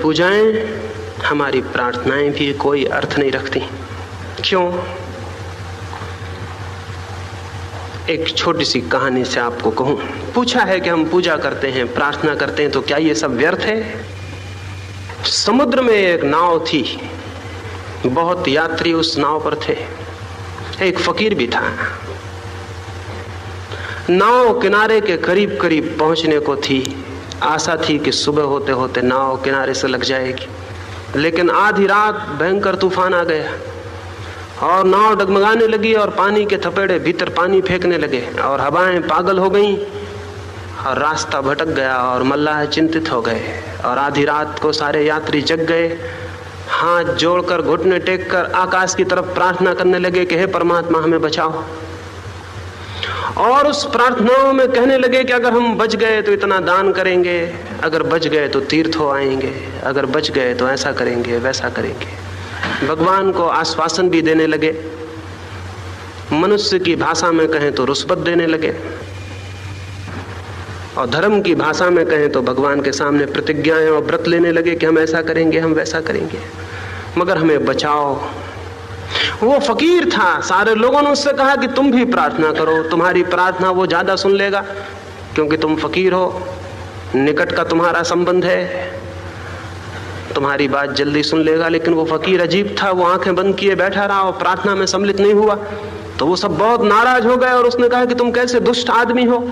पूजाएं, हमारी प्रार्थनाएं भी कोई अर्थ नहीं रखती। क्यों? एक छोटी सी कहानी से आपको कहूं। पूछा है कि हम पूजा करते हैं, प्रार्थना करते हैं, तो क्या ये सब व्यर्थ है? समुद्र में एक नाव थी, बहुत यात्री उस नाव पर थे, एक फकीर भी था। नाव किनारे के करीब करीब पहुंचने को थी। आशा थी कि सुबह होते होते नाव किनारे से लग जाएगी, लेकिन आधी रात भयंकर तूफान आ गया और नाव डगमगाने लगी और पानी के थपेड़े भीतर पानी फेंकने लगे और हवाएं पागल हो गईं और रास्ता भटक गया और मल्लाह चिंतित हो गए। और आधी रात को सारे यात्री जग गए, हाथ जोड़कर घुटने टेककर आकाश की तरफ प्रार्थना करने लगे कि हे परमात्मा हमें बचाओ। और उस प्रार्थनाओं में कहने लगे कि अगर हम बच गए तो इतना दान करेंगे, अगर बच गए तो तीर्थ हो आएंगे, अगर बच गए तो ऐसा करेंगे वैसा करेंगे। भगवान को आश्वासन भी देने लगे। मनुष्य की भाषा में कहें तो रुष्वत देने लगे और धर्म की भाषा में कहें तो भगवान के सामने प्रतिज्ञाएं और व्रत लेने लगे कि हम ऐसा करेंगे, हम वैसा करेंगे, मगर हमें बचाओ। वो फकीर था। सारे लोगों ने उससे कहा कि तुम भी प्रार्थना करो, तुम्हारी प्रार्थना वो ज्यादा सुन लेगा क्योंकि तुम फकीर हो, निकट का तुम्हारा संबंध है, तुम्हारी बात जल्दी सुन लेगा। लेकिन वो फकीर अजीब था, वो आंखें बंद किए बैठा रहा और प्रार्थना में सम्मिलित नहीं हुआ। तो वो सब बहुत नाराज हो गए और उसने कहा कि तुम कैसे दुष्ट आदमी हो,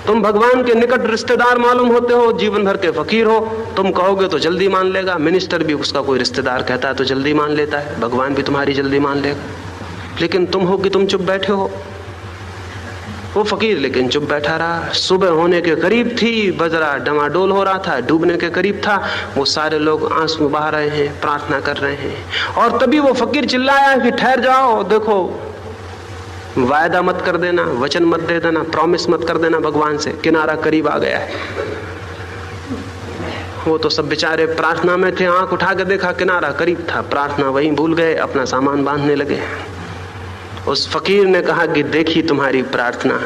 तुम भगवान के निकट रिश्तेदार मालूम होते हो, जीवन भर के फकीर हो, तुम कहोगे तो जल्दी मान लेगा। मिनिस्टर भी उसका कोई रिश्तेदार कहता है तो जल्दी मान लेता है, भगवान भी तुम्हारी जल्दी मान लेगा। लेकिन तुम हो कि तुम चुप बैठे हो। वो फकीर लेकिन चुप बैठा रहा। सुबह होने के करीब थी, बजरा डमाडोल हो रहा था, डूबने के करीब था। वो सारे लोग आंसू बहा रहे हैं, प्रार्थना कर रहे हैं। और तभी वो फकीर चिल्लाया कि ठहर जाओ, देखो वायदा मत कर देना, वचन मत दे देना, प्रॉमिस मत कर देना भगवान से, किनारा करीब आ गया है। वो तो सब बेचारे प्रार्थना में थे, आंख उठा के देखा किनारा करीब था, प्रार्थना वहीं भूल गए, अपना सामान बांधने लगे। उस फकीर ने कहा कि देखी तुम्हारी प्रार्थना,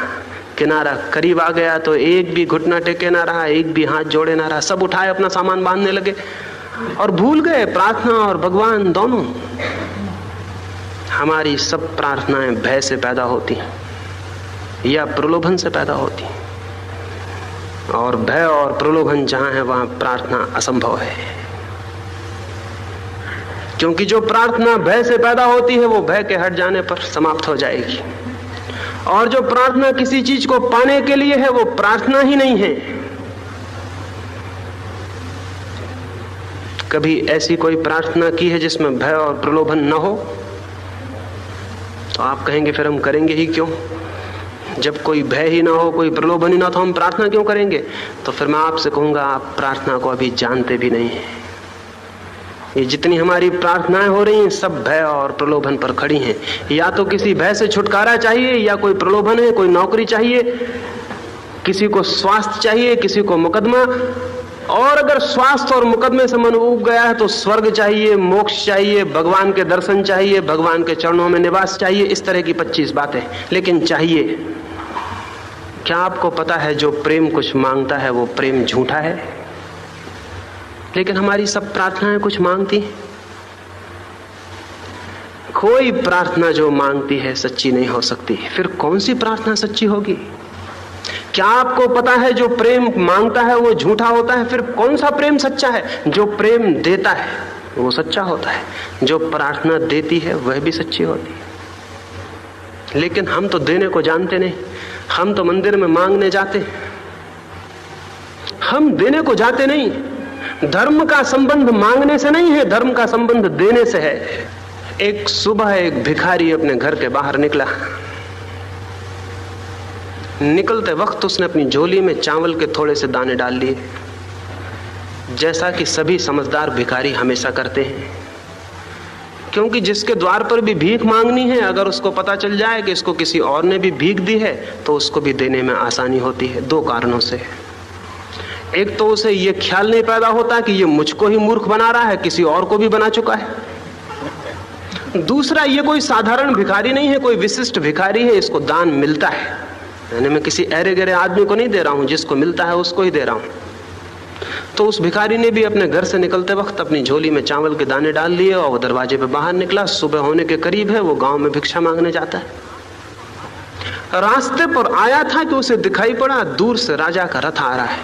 किनारा करीब आ गया तो एक भी घुटना टेके ना रहा, एक भी हाथ जोड़े ना रहा, सब उठाए अपना सामान बांधने लगे और भूल गए प्रार्थना और भगवान दोनों। हमारी सब प्रार्थनाएं भय से पैदा होती या प्रलोभन से पैदा होती, और भय और प्रलोभन जहां है वहां प्रार्थना असंभव है। क्योंकि जो प्रार्थना भय से पैदा होती है वो भय के हट जाने पर समाप्त हो जाएगी, और जो प्रार्थना किसी चीज को पाने के लिए है वो प्रार्थना ही नहीं है। कभी ऐसी कोई प्रार्थना की है जिसमें भय और प्रलोभन न हो? तो आप कहेंगे फिर हम करेंगे ही क्यों? जब कोई भय ही ना हो, कोई प्रलोभन ही ना, तो हम प्रार्थना क्यों करेंगे? तो फिर मैं आपसे कहूंगा आप प्रार्थना को अभी जानते भी नहीं हैं। ये जितनी हमारी प्रार्थनाएं हो रही हैं सब भय और प्रलोभन पर खड़ी हैं। या तो किसी भय से छुटकारा चाहिए, या कोई प्रलोभन है, कोई नौकरी चाहिए, किसी को स्वास्थ्य चाहिए, किसी को मुकदमा, और अगर स्वास्थ्य और मुकदमे से मन उब गया है तो स्वर्ग चाहिए, मोक्ष चाहिए, भगवान के दर्शन चाहिए, भगवान के चरणों में निवास चाहिए। इस तरह की 25 बातें, लेकिन चाहिए। क्या आपको पता है जो प्रेम कुछ मांगता है वो प्रेम झूठा है? लेकिन हमारी सब प्रार्थनाएं कुछ मांगती हैं। कोई प्रार्थना जो मांगती है सच्ची नहीं हो सकती, फिर कौन सी प्रार्थना सच्ची होगी? क्या आपको पता है जो प्रेम मांगता है वो झूठा होता है? फिर कौन सा प्रेम सच्चा है? जो प्रेम देता है वो सच्चा होता है, जो प्रार्थना देती है वह भी सच्ची होती है। लेकिन हम तो देने को जानते नहीं, हम तो मंदिर में मांगने जाते, हम देने को जाते नहीं। धर्म का संबंध मांगने से नहीं है, धर्म का संबंध देने से है। एक सुबह एक भिखारी अपने घर के बाहर निकला। निकलते वक्त उसने अपनी झोली में चावल के थोड़े से दाने डाल लिए, जैसा कि सभी समझदार भिखारी हमेशा करते हैं। क्योंकि जिसके द्वार पर भी भीख मांगनी है, अगर उसको पता चल जाए कि इसको किसी और ने भी भीख दी है तो उसको भी देने में आसानी होती है। 2 कारणों से। एक तो उसे ये ख्याल नहीं पैदा होता कि ये मुझको ही मूर्ख बना रहा है, किसी और को भी बना चुका है। दूसरा, ये कोई साधारण भिखारी नहीं है, कोई विशिष्ट भिखारी है, इसको दान मिलता है। यानी मैं किसी अरे गहरे आदमी को नहीं दे रहा हूं, जिसको मिलता है उसको ही दे रहा हूं। तो उस भिखारी ने भी अपने घर से निकलते वक्त अपनी झोली में चावल के दाने डाल लिए और वो दरवाजे पे बाहर निकला। सुबह होने के करीब है, वो गांव में भिक्षा मांगने जाता है। रास्ते पर आया था कि उसे दिखाई पड़ा दूर से राजा का रथ आ रहा है।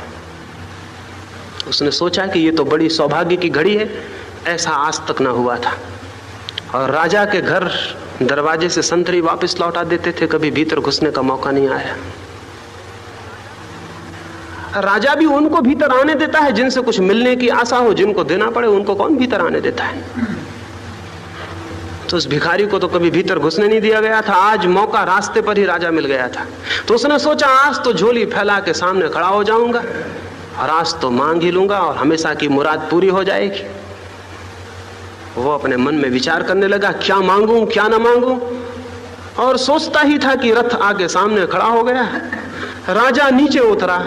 उसने सोचा कि ये तो बड़ी सौभाग्य की घड़ी है, ऐसा आज तक ना हुआ था। और राजा के घर दरवाजे से संतरी वापस लौटा देते थे, कभी भीतर घुसने का मौका नहीं आया। राजा भी उनको भीतर आने देता है जिनसे कुछ मिलने की आशा हो, जिनको देना पड़े उनको कौन भीतर आने देता है। तो उस भिखारी को तो कभी भीतर घुसने नहीं दिया गया था। आज मौका रास्ते पर ही राजा मिल गया था, तो उसने सोचा आज तो झोली फैला के सामने खड़ा हो जाऊंगा और आज तो मांग ही लूंगा और हमेशा की मुराद पूरी हो जाएगी। वो अपने मन में विचार करने लगा, क्या मांगूं क्या ना मांगूं, और सोचता ही था कि रथ आके सामने खड़ा हो गया। राजा नीचे उतरा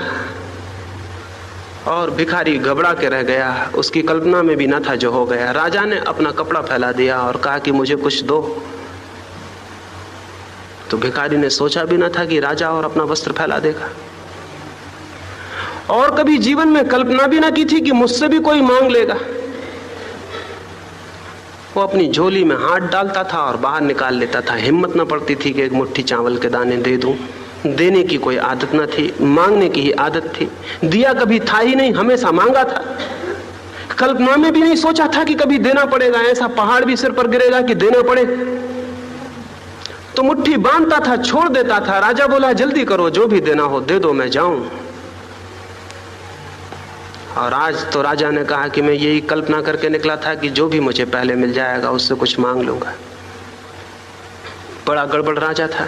और भिखारी घबरा के रह गया। उसकी कल्पना में भी न था जो हो गया। राजा ने अपना कपड़ा फैला दिया और कहा कि मुझे कुछ दो। तो भिखारी ने सोचा भी न था कि राजा और अपना वस्त्र फैला देगा, और कभी जीवन में कल्पना भी न की थी कि मुझसे भी कोई मांग लेगा। वो अपनी झोली में हाथ डालता था और बाहर निकाल लेता था। हिम्मत न पड़ती थी कि एक मुट्ठी चावल के दाने दे दूं। देने की कोई आदत न थी, मांगने की ही आदत थी। दिया कभी था ही नहीं, हमेशा मांगा था। कल्पना में भी नहीं सोचा था कि कभी देना पड़ेगा, ऐसा पहाड़ भी सिर पर गिरेगा कि देना पड़े। तो मुट्ठी बांधता था, छोड़ देता था। राजा बोला जल्दी करो, जो भी देना हो दे दो, मैं जाऊं। और आज तो राजा ने कहा कि मैं यही कल्पना करके निकला था कि जो भी मुझे पहले मिल जाएगा उससे कुछ मांग लूंगा। बड़ा गड़बड़ राजा था।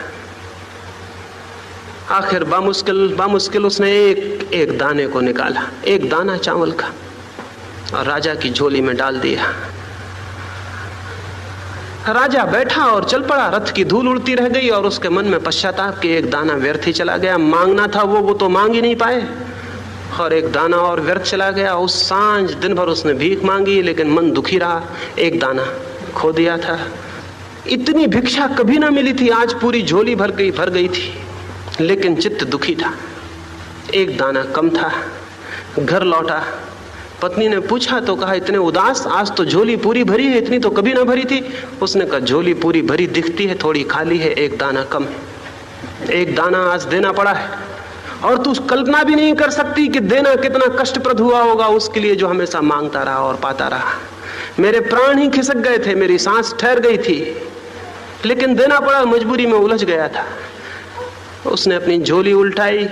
आखिर बामुश्किल उसने एक दाने को निकाला, एक दाना चावल का, और राजा की झोली में डाल दिया। राजा बैठा और चल पड़ा। रथ की धूल उड़ती रह गई और उसके मन में पश्चाताप कि एक दाना व्यर्थ ही चला गया। मांगना था वो तो मांग ही नहीं पाए, और एक दाना और व्यर्थ चला गया। उस सांझ दिन भर उसने भीख मांगी, लेकिन मन दुखी रहा। एक दाना खो दिया था। इतनी भिक्षा कभी ना मिली थी, आज पूरी झोली भर गई थी, लेकिन चित्त दुखी था। एक दाना कम था। घर लौटा, पत्नी ने पूछा तो कहा इतने उदास, आज तो झोली पूरी भरी है, इतनी तो कभी ना भरी थी। उसने कहा झोली पूरी भरी दिखती है, थोड़ी खाली है, एक दाना कम है। एक दाना आज देना पड़ा है, और तू कल्पना भी नहीं कर सकती कि देना कितना कष्टप्रद हुआ होगा उसके लिए जो हमेशा मांगता रहा और पाता रहा। मेरे प्राण ही खिसक गए थे, मेरी सांस ठहर गई थी, लेकिन देना पड़ा, मजबूरी में उलझ गया था। उसने अपनी झोली उल्टाई।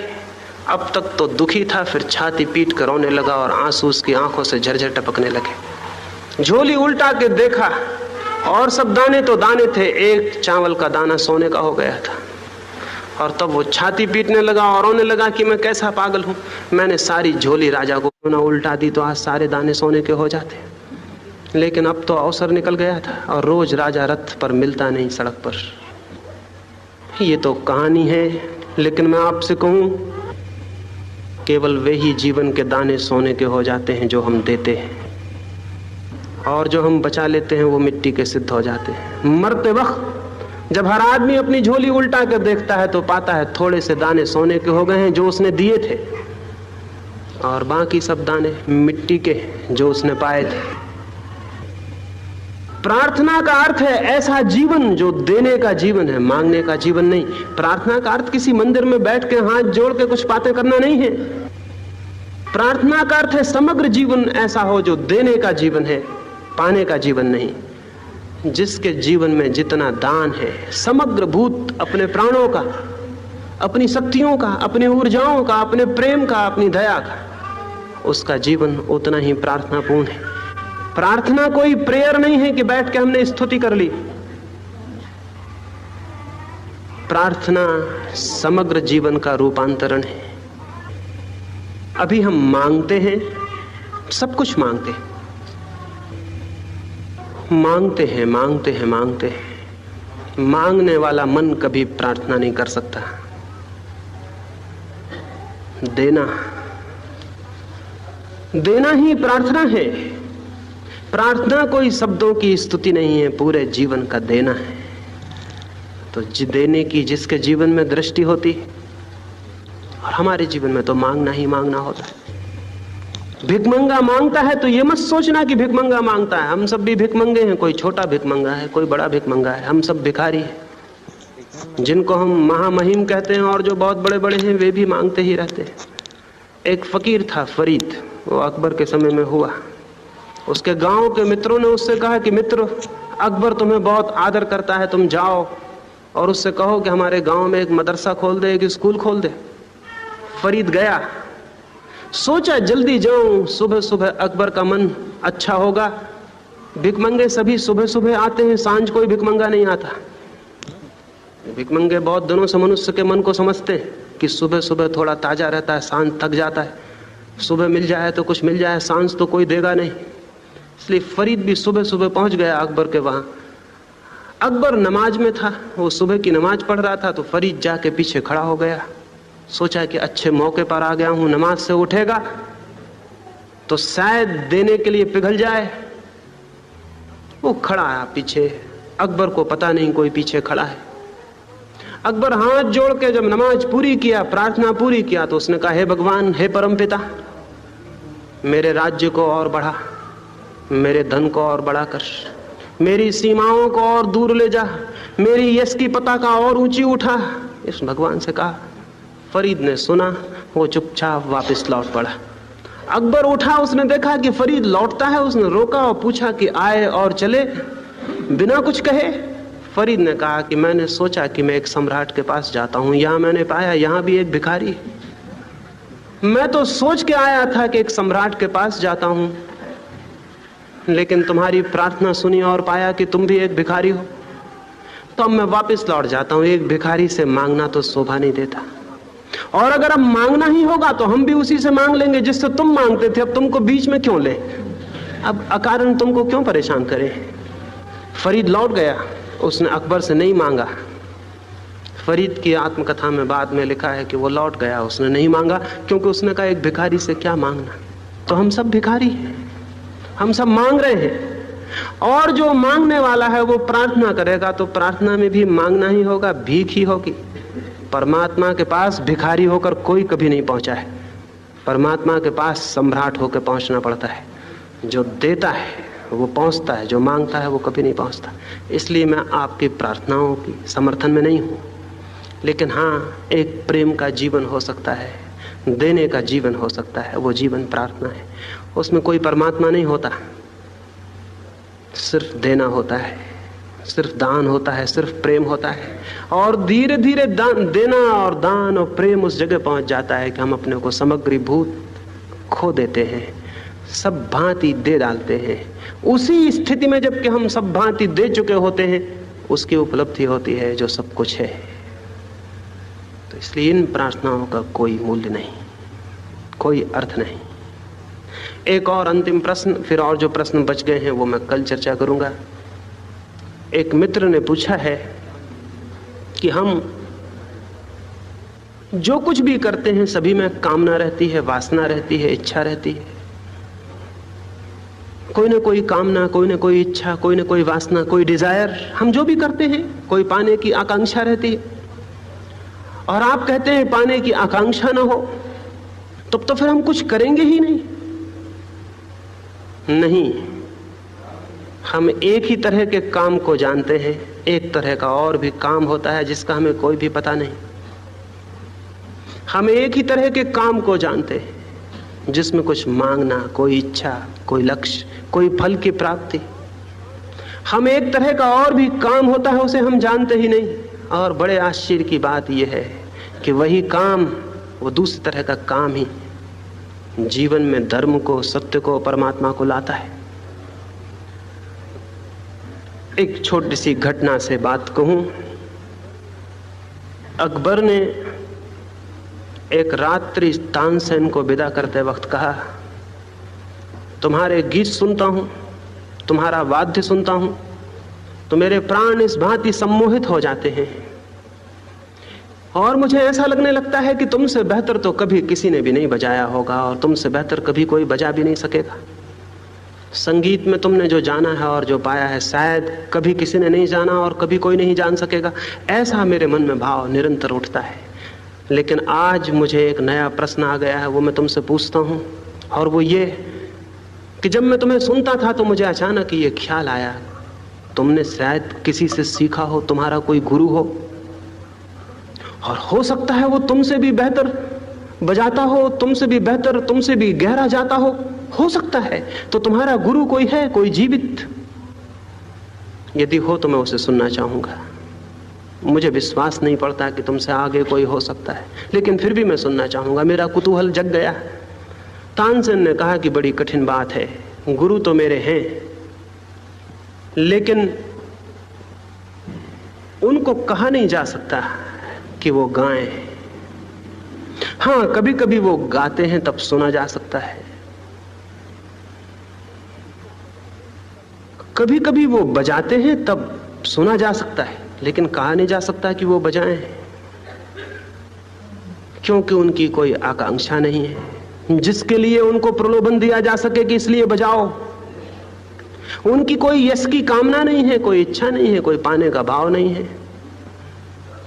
अब तक तो दुखी था, फिर छाती पीट कर रोने लगा और आंसू उसकी आंखों से झरझर टपकने लगे। झोली उल्टा के देखा और सब दाने तो दाने थे, एक चावल का दाना सोने का हो गया था। और तब वो छाती पीटने लगा और रोने लगा कि मैं कैसा पागल हूं, मैंने सारी झोली राजा को ना उल्टा दी तो आज सारे दाने सोने के हो जाते। लेकिन अब तो अवसर निकल गया था और रोज राजा रथ पर मिलता नहीं सड़क पर। ये तो कहानी है, लेकिन मैं आपसे कहूं केवल वे ही जीवन के दाने सोने के हो जाते हैं जो हम देते हैं, और जो हम बचा लेते हैं वो मिट्टी के सिद्ध हो जाते हैं। मरते वक्त जब हर आदमी अपनी झोली उल्टा कर देखता है तो पाता है थोड़े से दाने सोने के हो गए हैं जो उसने दिए थे, और बाकी सब दाने मिट्टी के जो उसने पाए थे। प्रार्थना का अर्थ है ऐसा जीवन जो देने का जीवन है, मांगने का जीवन नहीं। प्रार्थना का अर्थ किसी मंदिर में बैठ के हाथ जोड़ के कुछ बातें करना नहीं है। प्रार्थना का अर्थ है समग्र जीवन ऐसा हो जो देने का जीवन है, पाने का जीवन नहीं। जिसके जीवन में जितना दान है, समग्र भूत अपने प्राणों का, अपनी शक्तियों का, अपनी ऊर्जाओं का, अपने प्रेम का, अपनी दया का, उसका जीवन उतना ही प्रार्थनापूर्ण है। प्रार्थना कोई प्रेयर नहीं है कि बैठ के हमने स्तुति कर ली। प्रार्थना समग्र जीवन का रूपांतरण है। अभी हम मांगते हैं, सब कुछ मांगते हैं, मांगते हैं, मांगते हैं, मांगते हैं। मांगने वाला मन कभी प्रार्थना नहीं कर सकता। देना ही प्रार्थना है। प्रार्थना कोई शब्दों की स्तुति नहीं है, पूरे जीवन का देना है। तो देने की जिसके जीवन में दृष्टि होती, और हमारे जीवन में तो मांगना ही मांगना होता है। भिखमंगा मांगता है तो ये मत सोचना कि भिखमंगा मांगता है। हम सब भी भिखमंगे हैं, कोई छोटा भिखमंगा है, कोई बड़ा भिखमंगा है, हम सब भिखारी हैं। जिनको हम महामहिम कहते हैं और जो बहुत बड़े बड़े हैं वे भी मांगते ही रहते हैं। एक फकीर था फरीद, वो अकबर के समय में हुआ। उसके गांव के मित्रों ने उससे कहा कि मित्र, अकबर तुम्हें बहुत आदर करता है, तुम जाओ और उससे कहो कि हमारे गांव में एक मदरसा खोल दे, एक स्कूल खोल दे। फरीद गया, सोचा जल्दी जाऊं, सुबह सुबह अकबर का मन अच्छा होगा। भिखमंगे सभी सुबह सुबह आते हैं, सांझ कोई भिखमंगा नहीं आता। भिखमंगे बहुत दिनों से मनुष्य के मन को समझते हैं कि सुबह सुबह थोड़ा ताजा रहता है, सांझ थक जाता है, सुबह मिल जाए तो कुछ मिल जाए, सांझ तो कोई देगा नहीं। इसलिए फरीद भी सुबह सुबह पहुंच गया अकबर के वहां। अकबर नमाज में था, वो सुबह की नमाज पढ़ रहा था, तो फरीद जाके पीछे खड़ा हो गया। सोचा कि अच्छे मौके पर आ गया हूं, नमाज से उठेगा तो शायद देने के लिए पिघल जाए। वो खड़ा है पीछे, अकबर को पता नहीं कोई पीछे खड़ा है। अकबर हाथ जोड़ के जब नमाज पूरी किया, प्रार्थना पूरी किया, तो उसने कहा, हे भगवान, हे परमपिता, मेरे राज्य को और बढ़ा, मेरे धन को और बड़ा कर, मेरी सीमाओं को और दूर ले जा, मेरी यश की पताका और ऊंची उठा। इस भगवान से कहा। फरीद ने सुना, वो चुपचाप वापस लौट पड़ा। अकबर उठा, उसने देखा कि फरीद लौटता है, उसने रोका और पूछा कि आए और चले बिना कुछ कहे। फरीद ने कहा कि मैंने सोचा कि मैं एक सम्राट के पास जाता हूं, यहां मैंने पाया यहां भी एक भिखारी। मैं तो सोच के आया था कि एक सम्राट के पास जाता हूं, लेकिन तुम्हारी प्रार्थना सुनी और पाया कि तुम भी एक भिखारी हो, तो अब मैं वापस लौट जाता हूं। एक भिखारी से मांगना तो शोभा नहीं देता, और अगर अब मांगना ही होगा तो हम भी उसी से मांग लेंगे जिससे तुम मांगते थे। अब तुमको बीच में क्यों ले, अब अकारण तुमको क्यों परेशान करें। फरीद लौट गया, उसने अकबर से नहीं मांगा। फरीद की आत्मकथा में बाद में लिखा है कि वो लौट गया, उसने नहीं मांगा, क्योंकि उसने कहा एक भिखारी से क्या मांगना। तो हम सब भिखारी हैं, हम सब मांग रहे हैं। और जो मांगने वाला है वो प्रार्थना करेगा, तो प्रार्थना में भी मांगना ही होगा, भीख ही होगी। परमात्मा के पास भिखारी होकर कोई कभी नहीं पहुंचा है, परमात्मा के पास सम्राट होकर पहुंचना पड़ता है। जो देता है वो पहुंचता है, जो मांगता है वो कभी नहीं पहुंचता। इसलिए मैं आपकी प्रार्थनाओं की समर्थन में नहीं हूं, लेकिन हाँ, एक प्रेम का जीवन हो सकता है, देने का जीवन हो सकता है, वो जीवन प्रार्थना है। उसमें कोई परमात्मा नहीं होता, सिर्फ देना होता है, सिर्फ दान होता है, सिर्फ प्रेम होता है। और धीरे धीरे देना और दान और प्रेम उस जगह पहुंच जाता है कि हम अपने को समग्रीभूत खो देते हैं, सब भांति दे डालते हैं। उसी स्थिति में जबकि हम सब भांति दे चुके होते हैं, उसकी उपलब्धि होती है जो सब कुछ है। तो इसलिए इन प्रार्थनाओं का कोई मूल्य नहीं, कोई अर्थ नहीं। एक और अंतिम प्रश्न, फिर और जो प्रश्न बच गए हैं वो मैं कल चर्चा करूंगा। एक मित्र ने पूछा है कि हम जो कुछ भी करते हैं सभी में कामना रहती है, वासना रहती है, इच्छा रहती है। कोई ना कोई कामना, कोई ना कोई इच्छा, कोई ना कोई वासना, कोई डिजायर, हम जो भी करते हैं कोई पाने की आकांक्षा रहती है। और आप कहते हैं पाने की आकांक्षा ना हो तब तो फिर हम कुछ करेंगे ही नहीं। नहीं, हम एक ही तरह के काम को जानते हैं, एक तरह का और भी काम होता है जिसका हमें कोई भी पता नहीं। हम एक ही तरह के काम को जानते हैं जिसमें कुछ मांगना, कोई इच्छा, कोई लक्ष्य, कोई फल की प्राप्ति। हम एक तरह का और भी काम होता है, उसे हम जानते ही नहीं। और बड़े आश्चर्य की बात यह है कि वही काम, वो दूसरी तरह का काम ही जीवन में धर्म को, सत्य को, परमात्मा को लाता है। एक छोटी सी घटना से बात कहूं। अकबर ने एक रात्रि तानसेन को विदा करते वक्त कहा, तुम्हारे गीत सुनता हूं, तुम्हारा वाद्य सुनता हूं, तो मेरे प्राण इस भांति सम्मोहित हो जाते हैं और मुझे ऐसा लगने लगता है कि तुमसे बेहतर तो कभी किसी ने भी नहीं बजाया होगा और तुमसे बेहतर कभी कोई बजा भी नहीं सकेगा। संगीत में तुमने जो जाना है और जो पाया है शायद कभी किसी ने नहीं जाना और कभी कोई नहीं जान सकेगा। ऐसा मेरे मन में भाव निरंतर उठता है। लेकिन आज मुझे एक नया प्रश्न आ गया है, वो मैं तुमसे पूछता हूं और वो ये कि जब मैं तुम्हें सुनता था तो मुझे अचानक ये ख्याल आया, तुमने शायद किसी से सीखा हो, तुम्हारा कोई गुरु हो, और हो सकता है वो तुमसे भी बेहतर बजाता हो, तुमसे भी बेहतर, तुमसे भी गहरा जाता हो सकता है। तो तुम्हारा गुरु कोई है, कोई जीवित? यदि हो तो मैं उसे सुनना चाहूंगा। मुझे विश्वास नहीं पड़ता कि तुमसे आगे कोई हो सकता है, लेकिन फिर भी मैं सुनना चाहूंगा। मेरा कुतूहल जग गया। तानसेन ने कहा कि बड़ी कठिन बात है, गुरु तो मेरे हैं, लेकिन उनको कहा नहीं जा सकता कि वो गाएं। हाँ, कभी कभी वो गाते हैं तब सुना जा सकता है, कभी कभी वो बजाते हैं तब सुना जा सकता है, लेकिन कहा नहीं जा सकता कि वो बजाएं, क्योंकि उनकी कोई आकांक्षा नहीं है जिसके लिए उनको प्रलोभन दिया जा सके कि इसलिए बजाओ। उनकी कोई यश की कामना नहीं है, कोई इच्छा नहीं है, कोई पाने का भाव नहीं है।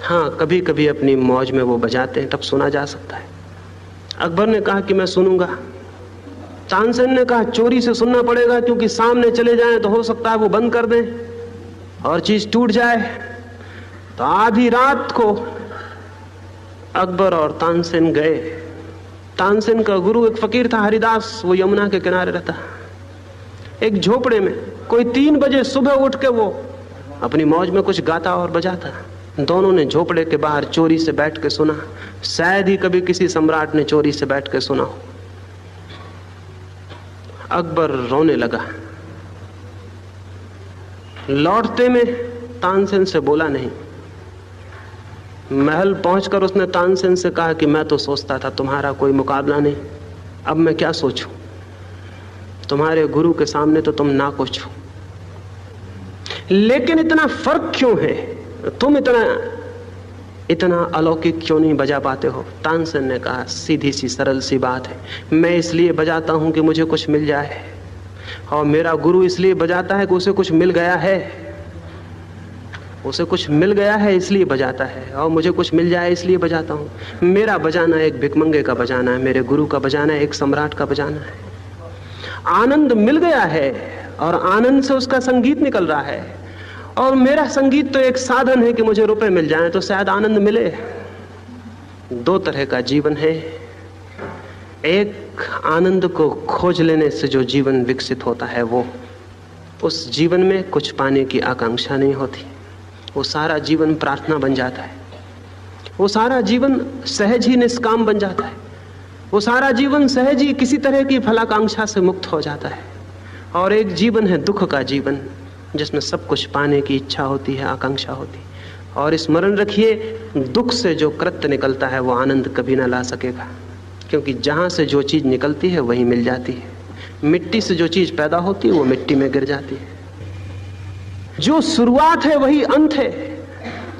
हाँ, कभी कभी अपनी मौज में वो बजाते हैं तब सुना जा सकता है। अकबर ने कहा कि मैं सुनूंगा। तानसेन ने कहा चोरी से सुनना पड़ेगा, क्योंकि सामने चले जाएं तो हो सकता है वो बंद कर दें और चीज टूट जाए। तो आधी रात को अकबर और तानसेन गए। तानसेन का गुरु एक फकीर था, हरिदास, वो यमुना के किनारे रहता, एक झोपड़े में। कोई 3 बजे सुबह उठ के वो अपनी मौज में कुछ गाता और बजाता। दोनों ने झोपड़े के बाहर चोरी से बैठ के सुना। शायद ही कभी किसी सम्राट ने चोरी से बैठ के सुना हो। अकबर रोने लगा। लौटते में तानसेन से बोला नहीं। महल पहुंचकर उसने तानसेन से कहा कि मैं तो सोचता था तुम्हारा कोई मुकाबला नहीं, अब मैं क्या सोचूं, तुम्हारे गुरु के सामने तो तुम ना कुछ हो। लेकिन इतना फर्क क्यों है, तुम इतना अलौकिक क्यों नहीं बजा पाते हो? तानसेन ने कहा सीधी सी सरल सी बात है, मैं इसलिए बजाता हूं कि मुझे कुछ मिल जाए, और मेरा गुरु इसलिए बजाता है कि उसे कुछ मिल गया है। उसे कुछ मिल गया है इसलिए बजाता है, और मुझे कुछ मिल जाए इसलिए बजाता हूं। मेरा बजाना एक भिखमंगे का बजाना है, मेरे गुरु का बजाना एक सम्राट का बजाना है। आनंद मिल गया है और आनंद से उसका संगीत निकल रहा है, और मेरा संगीत तो एक साधन है कि मुझे रुपए मिल जाएं तो शायद आनंद मिले। 2 तरह का जीवन है। एक आनंद को खोज लेने से जो जीवन विकसित होता है, वो उस जीवन में कुछ पाने की आकांक्षा नहीं होती। वो सारा जीवन प्रार्थना बन जाता है, वो सारा जीवन सहज ही निष्काम बन जाता है, वो सारा जीवन सहज ही किसी तरह की फलाकांक्षा से मुक्त हो जाता है। और एक जीवन है दुख का जीवन, जिसमें सब कुछ पाने की इच्छा होती है, आकांक्षा होती है। और स्मरण रखिए, दुख से जो कृत्य निकलता है वो आनंद कभी ना ला सकेगा, क्योंकि जहां से जो चीज निकलती है वही मिल जाती है। मिट्टी से जो चीज पैदा होती है वो मिट्टी में गिर जाती है। जो शुरुआत है वही अंत है।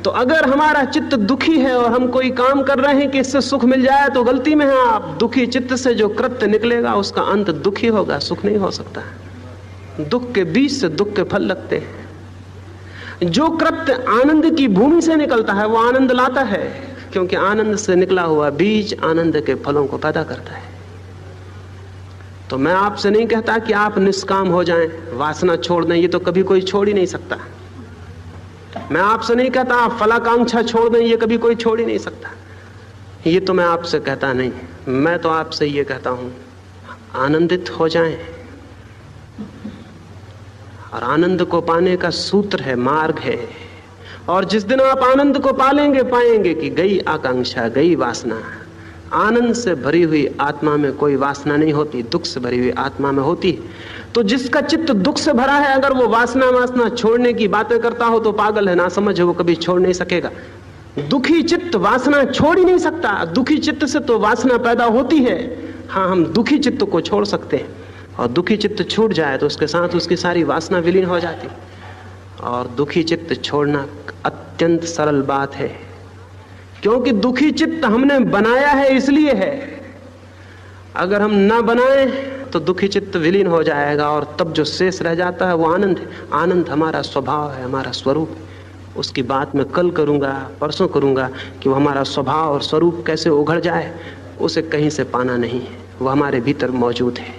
तो अगर हमारा चित्त दुखी है और हम कोई काम कर रहे हैं कि इससे सुख मिल जाए, तो गलती में है आप। दुखी चित्त से जो कृत्य निकलेगा उसका अंत दुखी होगा, सुख नहीं हो सकता। दुख के बीज से दुख के फल लगते हैं। जो कृत्य आनंद की भूमि से निकलता है वो आनंद लाता है, क्योंकि आनंद से निकला हुआ बीज आनंद के फलों को पैदा करता है। तो मैं आपसे नहीं कहता कि आप निष्काम हो जाएं, वासना छोड़ दें, ये तो कभी कोई छोड़ ही नहीं सकता। मैं आपसे नहीं कहता आप फलाकांक्षा छोड़ दें, ये कभी कोई छोड़ ही नहीं सकता। ये तो मैं आपसे कहता नहीं, मैं तो आपसे ये कहता हूं आनंदित हो जाएं। और आनंद को पाने का सूत्र है, मार्ग है। और जिस दिन आप आनंद को पालेंगे, पाएंगे कि गई आकांक्षा, गई वासना। आनंद से भरी हुई आत्मा में कोई वासना नहीं होती, दुख से भरी हुई आत्मा में होती है। तो जिसका चित्त दुख से भरा है, अगर वो वासना छोड़ने की बातें करता हो तो पागल है, ना समझ है, वो कभी छोड़ नहीं सकेगा। दुखी चित्त वासना छोड़ ही नहीं सकता। दुखी चित्त से तो वासना पैदा होती है। हाँ, हम दुखी चित्त को छोड़ सकते हैं, और दुखी चित्त छूट जाए तो उसके साथ उसकी सारी वासना विलीन हो जाती। और दुखी चित्त छोड़ना अत्यंत सरल बात है, क्योंकि दुखी चित्त हमने बनाया है, इसलिए है। अगर हम ना बनाएं तो दुखी चित्त विलीन हो जाएगा, और तब जो शेष रह जाता है वो आनंद है। आनंद हमारा स्वभाव है, हमारा स्वरूप है। उसकी बात मैं कल करूंगा, परसों करूंगा, कि वो हमारा स्वभाव और स्वरूप कैसे उघड़ जाए, उसे कहीं से पाना नहीं है। वो हमारे भीतर मौजूद है।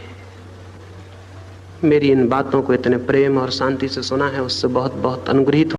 मेरी इन बातों को इतने प्रेम और शांति से सुना है, उससे बहुत बहुत अनुग्रहित